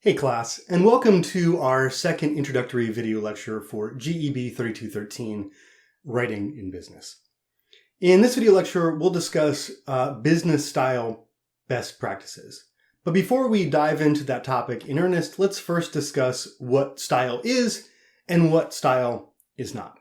Hey class, and welcome to our second introductory video lecture for GEB 3213, Writing in Business. In this video lecture, we'll discuss business style best practices. But before we dive into that topic in earnest, let's first discuss what style is and what style is not.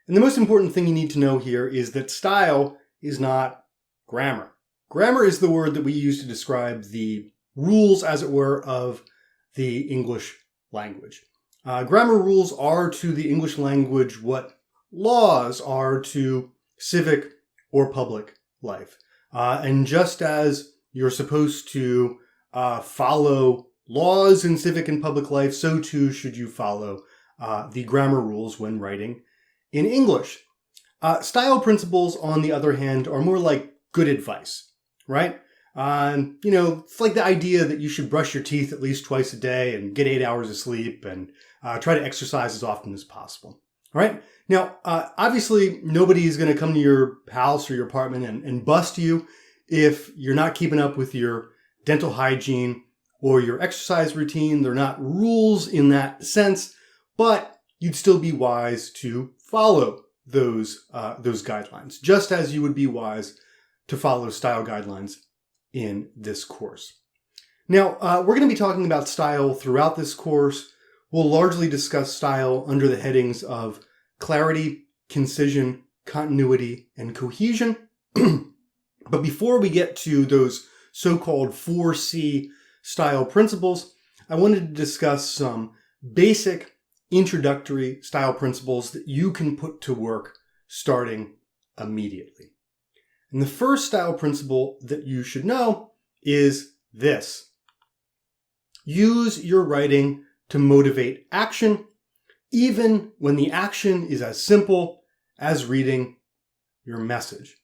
And the most important thing you need to know here is that style is not grammar. Grammar is the word that we use to describe the rules, as it were, of the English language. Grammar rules are to the English language what laws are to civic or public life. And just as you're supposed to follow laws in civic and public life, so too should you follow the grammar rules when writing in English. Style principles, on the other hand, are more like good advice, right? It's like the idea that you should brush your teeth at least twice a day and get 8 hours of sleep and try to exercise as often as possible. All right. Now, obviously, nobody is going to come to your house or your apartment and bust you if you're not keeping up with your dental hygiene or your exercise routine. They're not rules in that sense, but you'd still be wise to follow those guidelines, just as you would be wise to follow style guidelines in this course. Now, we're going to be talking about style throughout this course. We'll largely discuss style under the headings of clarity, concision, continuity, and cohesion. But before we get to those so-called 4C style principles, I wanted to discuss some basic introductory style principles that you can put to work starting immediately. And the first style principle that you should know is this: use your writing to motivate action, even when the action is as simple as reading your message.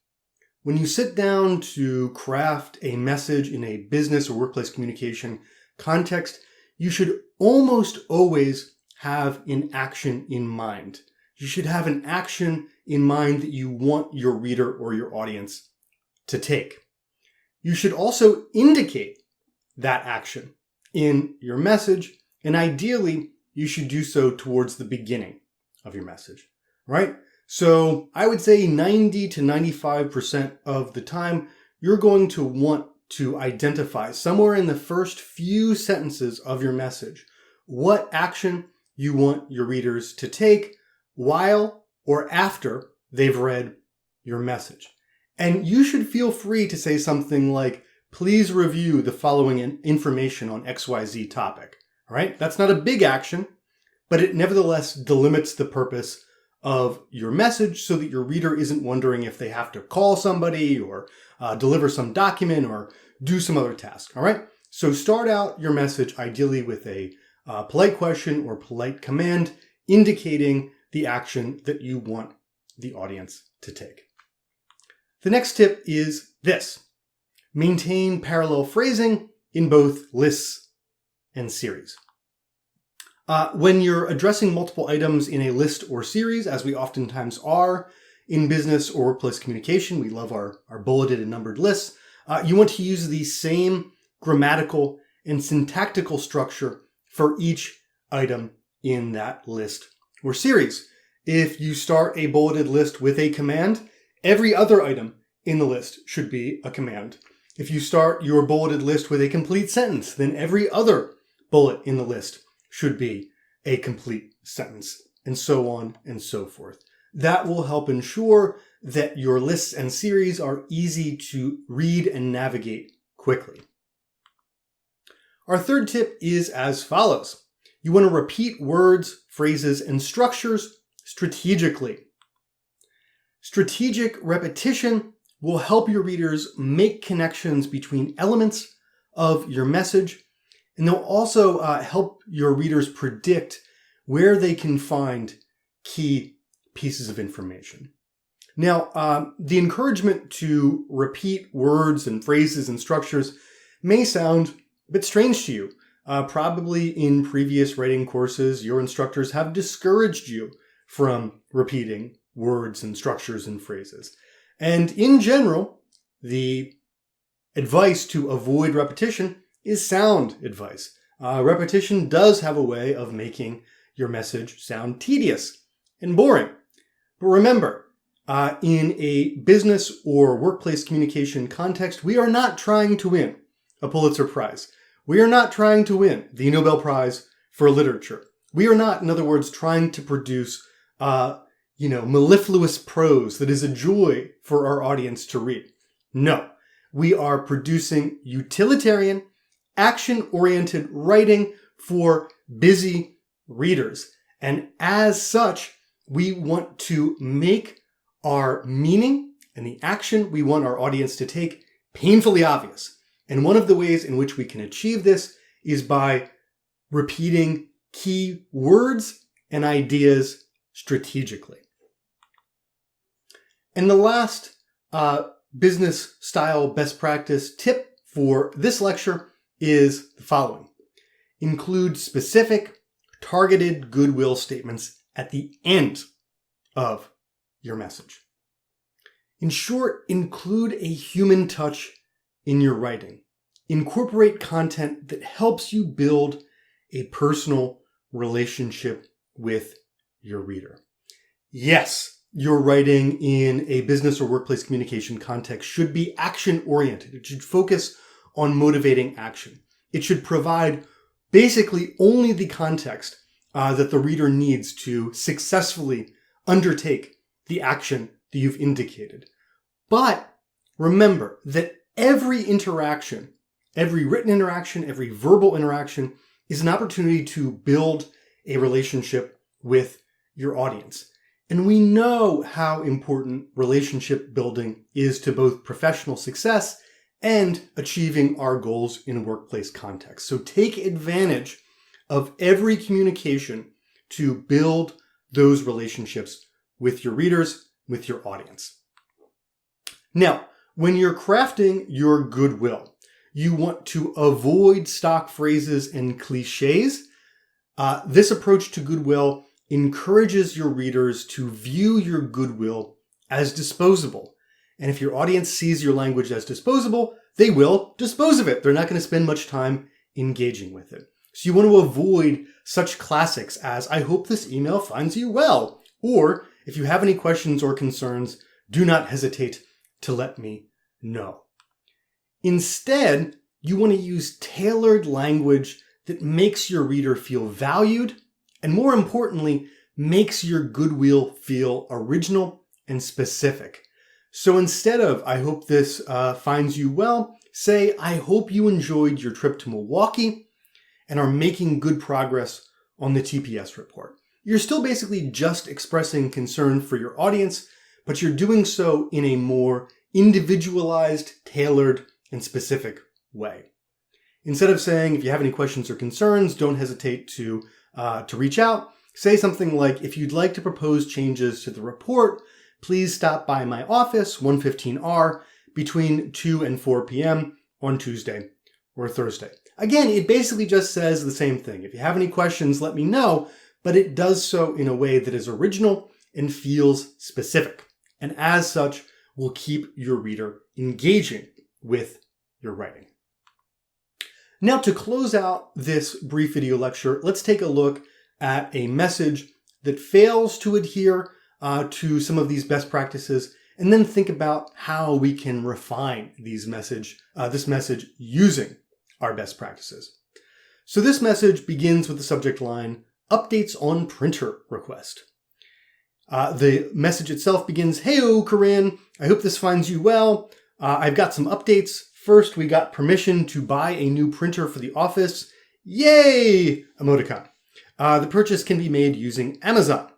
When you sit down to craft a message in a business or workplace communication context, you should almost always have an action in mind. You should have an action in mind that you want your reader or your audience to take. You should also indicate that action in your message, and ideally, you should do so towards the beginning of your message, right? So I would say 90 to 95% of the time, you're going to want to identify somewhere in the first few sentences of your message what action you want your readers to take while or after they've read your message. And you should feel free to say something like, please review the following information on XYZ topic. All right? That's not a big action, but it nevertheless delimits the purpose of your message so that your reader isn't wondering if they have to call somebody or deliver some document or do some other task. All right? So start out your message ideally with a polite question or polite command indicating the action that you want the audience to take. The next tip is this: maintain parallel phrasing in both lists and series. When you're addressing multiple items in a list or series, as we oftentimes are in business or workplace communication, we love our bulleted and numbered lists, you want to use the same grammatical and syntactical structure for each item in that list or series. If you start a bulleted list with a command, every other item in the list should be a command. If you start your bulleted list with a complete sentence, then every other bullet in the list should be a complete sentence, and so on and so forth. That will help ensure that your lists and series are easy to read and navigate quickly. Our third tip is as follows: you want to repeat words, phrases, and structures strategically. Strategic repetition will help your readers make connections between elements of your message, and they'll also help your readers predict where they can find key pieces of information. Now, the encouragement to repeat words and phrases and structures may sound a bit strange to you. Probably in previous writing courses, your instructors have discouraged you from repeating words and structures and phrases. And in general, the advice to avoid repetition is sound advice. Repetition does have a way of making your message sound tedious and boring. But remember, in a business or workplace communication context, we are not trying to win a Pulitzer Prize. We are not trying to win the Nobel Prize for Literature. We are not, in other words, trying to produce, mellifluous prose that is a joy for our audience to read. No, we are producing utilitarian, action-oriented writing for busy readers. And as such, we want to make our meaning and the action we want our audience to take painfully obvious. And one of the ways in which we can achieve this is by repeating key words and ideas strategically. And the last business style best practice tip for this lecture is the following. Include specific, targeted goodwill statements at the end of your message. In short, include a human touch in your writing. Incorporate content that helps you build a personal relationship with your reader. Yes, your writing in a business or workplace communication context should be action-oriented. It should focus on motivating action. It should provide basically only the context that the reader needs to successfully undertake the action that you've indicated. But remember that every interaction, every written interaction, every verbal interaction is an opportunity to build a relationship with your audience. And we know how important relationship building is to both professional success and achieving our goals in a workplace context. So take advantage of every communication to build those relationships with your readers, with your audience. Now, when you're crafting your goodwill, you want to avoid stock phrases and cliches. This approach to goodwill encourages your readers to view your goodwill as disposable. And if your audience sees your language as disposable, they will dispose of it. They're not going to spend much time engaging with it. So you want to avoid such classics as, I hope this email finds you well. Or if you have any questions or concerns, do not hesitate to let me know. Instead, you want to use tailored language that makes your reader feel valued, and more importantly, makes your goodwill feel original and specific. So instead of, I hope this finds you well, say, I hope you enjoyed your trip to Milwaukee and are making good progress on the TPS report. You're still basically just expressing concern for your audience, but you're doing so in a more individualized, tailored, and specific way. Instead of saying, if you have any questions or concerns, don't hesitate to reach out. Say something like, if you'd like to propose changes to the report, please stop by my office, 115R, between 2 and 4 p.m. on Tuesday or Thursday. Again, it basically just says the same thing. If you have any questions, let me know, but it does so in a way that is original and feels specific. And as such, will keep your reader engaging with your writing. Now, to close out this brief video lecture, let's take a look at a message that fails to adhere to some of these best practices, and then think about how we can refine this message using our best practices. So this message begins with the subject line, updates on printer request. The message itself begins, "Hey-o, Corinne, I hope this finds you well. I've got some updates. First, we got permission to buy a new printer for the office. Yay! Emoticon. The purchase can be made using Amazon.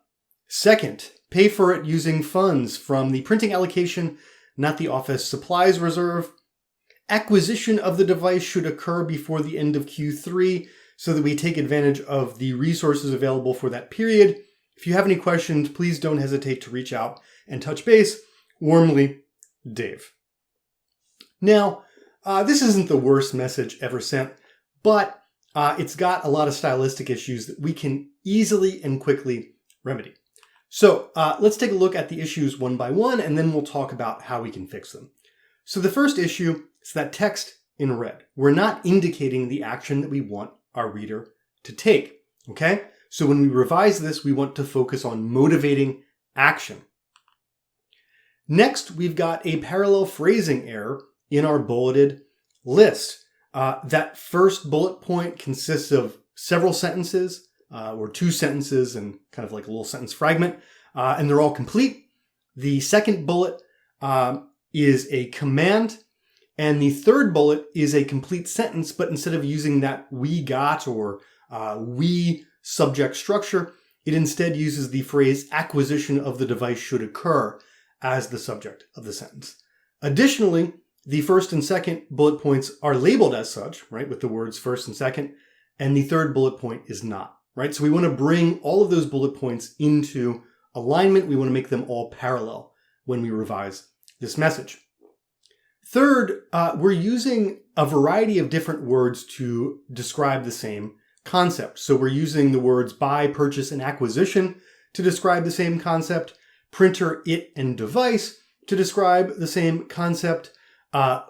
Second, pay for it using funds from the printing allocation, not the office supplies reserve. Acquisition of the device should occur before the end of Q3 so that we take advantage of the resources available for that period. If you have any questions, please don't hesitate to reach out and touch base. Warmly, Dave." Now, this isn't the worst message ever sent, but it's got a lot of stylistic issues that we can easily and quickly remedy. So let's take a look at the issues one by one, and then we'll talk about how we can fix them. So the first issue is that text in red. We're not indicating the action that we want our reader to take. Okay? So when we revise this, we want to focus on motivating action. Next, we've got a parallel phrasing error in our bulleted list. That first bullet point consists of several sentences, or two sentences and kind of like a little sentence fragment, and they're all complete. The second bullet is a command, and the third bullet is a complete sentence, but instead of using that we got or we subject structure, it instead uses the phrase acquisition of the device should occur as the subject of the sentence. Additionally, the first and second bullet points are labeled as such, right, with the words first and second, and the third bullet point is not, right? So we want to bring all of those bullet points into alignment. We want to make them all parallel when we revise this message. Third, we're using a variety of different words to describe the same concept. So we're using the words buy, purchase, and acquisition to describe the same concept, printer, it, and device to describe the same concept,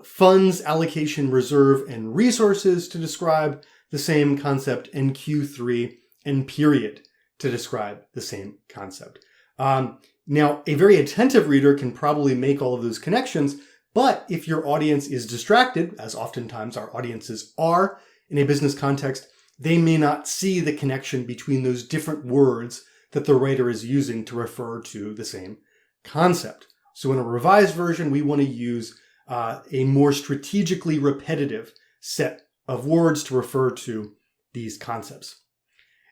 funds, allocation, reserve, and resources to describe the same concept, and Q3 and period to describe the same concept. Now, a very attentive reader can probably make all of those connections, but if your audience is distracted, as oftentimes our audiences are in a business context, they may not see the connection between those different words that the writer is using to refer to the same concept. So in a revised version, we want to use a more strategically repetitive set of words to refer to these concepts.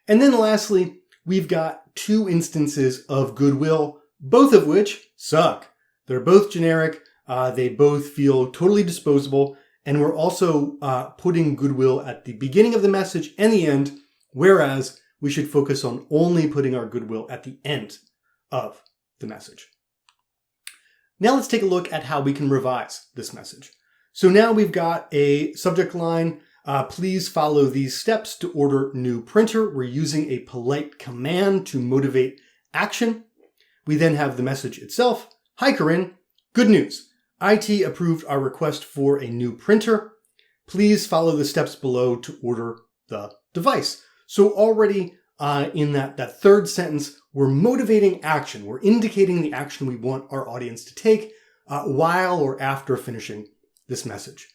And then lastly, we've got two instances of goodwill, both of which suck. They're both generic. They both feel totally disposable. And we're also putting goodwill at the beginning of the message and the end, whereas we should focus on only putting our goodwill at the end of the message. Now let's take a look at how we can revise this message. So now we've got a subject line, please follow these steps to order new printer. We're using a polite command to motivate action. We then have the message itself. Hi, Corinne. Good news. IT approved our request for a new printer. Please follow the steps below to order the device. So already in that third sentence, we're motivating action. We're indicating the action we want our audience to take while or after finishing this message.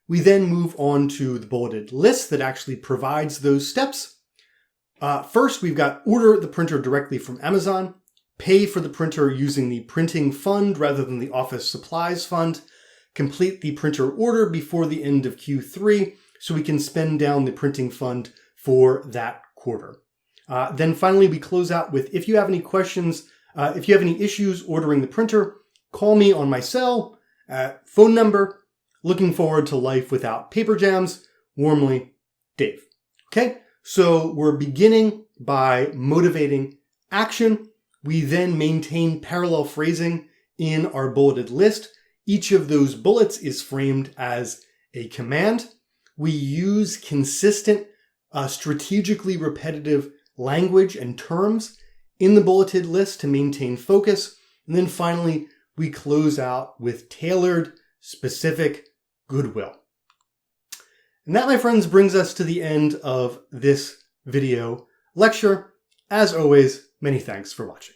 We then move on to the bulleted list that actually provides those steps. First, we've got order the printer directly from Amazon, pay for the printer using the printing fund rather than the office supplies fund, complete the printer order before the end of Q3 so we can spend down the printing fund for that quarter. Then finally, we close out with, if you have any questions, if you have any issues ordering the printer, call me on my cell, phone number. Looking forward to life without paper jams. Warmly, Dave. Okay, so we're beginning by motivating action. We then maintain parallel phrasing in our bulleted list. Each of those bullets is framed as a command. We use consistent, strategically repetitive language and terms in the bulleted list to maintain focus. And then finally, we close out with tailored, specific goodwill. And that, my friends, brings us to the end of this video lecture. As always, many thanks for watching.